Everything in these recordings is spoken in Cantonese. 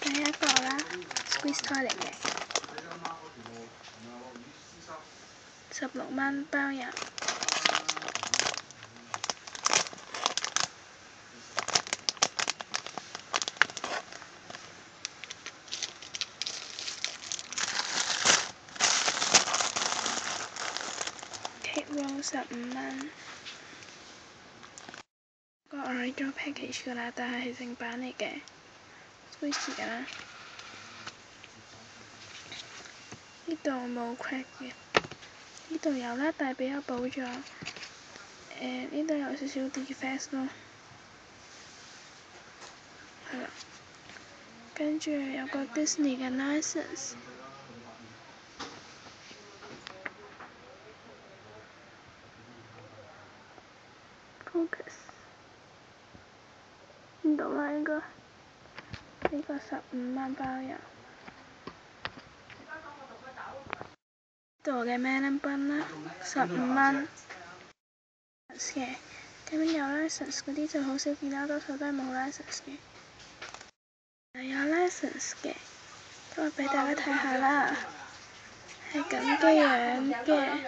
第一個啦 ，squeeze toy 嚟嘅，16蚊包郵。Cake roll 15蚊。個 original package 㗎啦，但係正版嚟嘅 ，squeeze 㗎啦。呢度冇 crack 嘅，呢度有啦，但係比較補咗。呢度有少少 defect 咯，係啦。跟住有個 Disney 嘅 license。Focus 見到啦，應該呢個15蚊包郵。度嘅 melon bun 啦，15蚊嘅。咁有 license 嗰啲就好少見啦，多數都係冇 license 嘅。有 license 嘅，咁我俾大家睇下啦，係咁嘅樣嘅，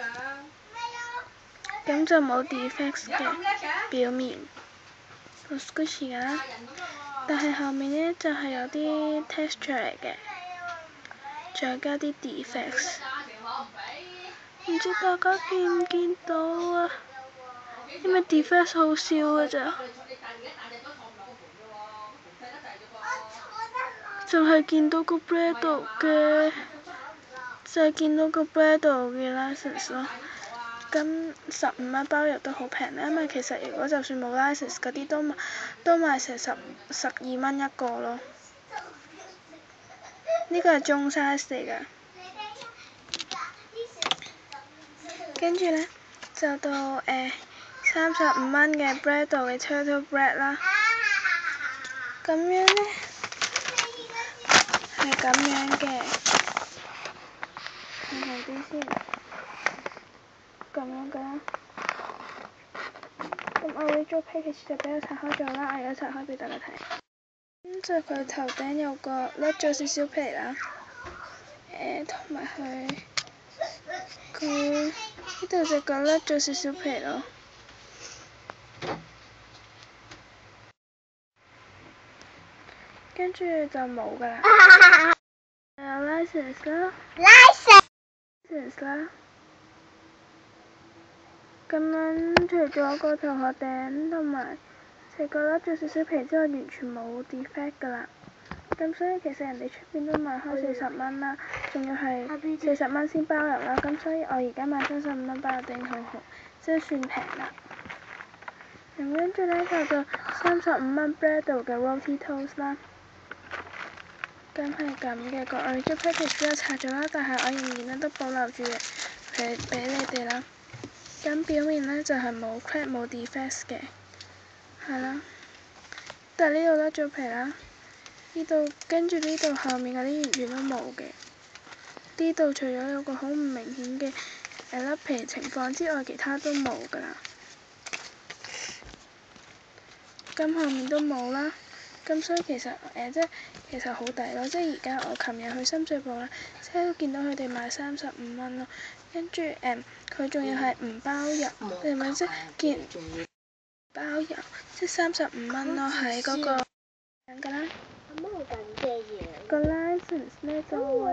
咁就冇 defects 嘅表面，好 squishy 㗎啦，但係後面呢就係有啲 texture 嚟嘅，再加啲 defects。唔知大家見唔見到啊？因為 defects 好少㗎咋，就係見到個 Bradle 嘅，就係見到個 Bradle 嘅 license 咯。咁15蚊包郵都好平啦，因為其實如果就算冇 license 嗰啲都賣成12蚊一個咯。呢個係中 size 嚟㗎。跟住呢，就到35蚊嘅 Bradle 嘅 Turtle Bread 啦。咁樣呢，係咁樣嘅，睇好啲先。咁樣㗎啦。咁我會做 package 就俾我拆開咗啦，我而家拆開俾大家睇。咁就佢頭頂有個甩咗少少皮啦，同埋佢呢度隻腳甩咗少少皮咯。跟住就冇㗎啦。有 license 啦。license 啦。咁樣除咗個頭殼頂同埋隻腳甩咗少少皮之外，完全冇 defect 㗎啦。咁所以其實人哋出邊都賣開40蚊啦，仲要係40蚊先包郵啦。咁所以我而家買35蚊包郵頂好，即係算平啦。咁跟住呢，就到35蚊 Bradle 嘅 Roti Toast 啦。咁係咁嘅，個 original package 俾我拆咗啦，但係我仍然咧都保留住佢俾你哋啦。咁表面呢，就係冇 crack 冇 defects 嘅，係啦。但係呢度甩咗皮啦，呢度跟住呢度後面嗰啲完全都冇嘅。呢度除咗有個好唔明顯嘅甩皮情況之外，其他都冇㗎啦。咁後面都冇啦。咁所以其實其實好抵咯，即係而家我琴日去深水埗啦，即係都見到佢哋賣35蚊咯，跟住佢仲要係唔包郵，係咪即係見包郵，即係35蚊咯，喺嗰個樣㗎啦。個 license 呢就會。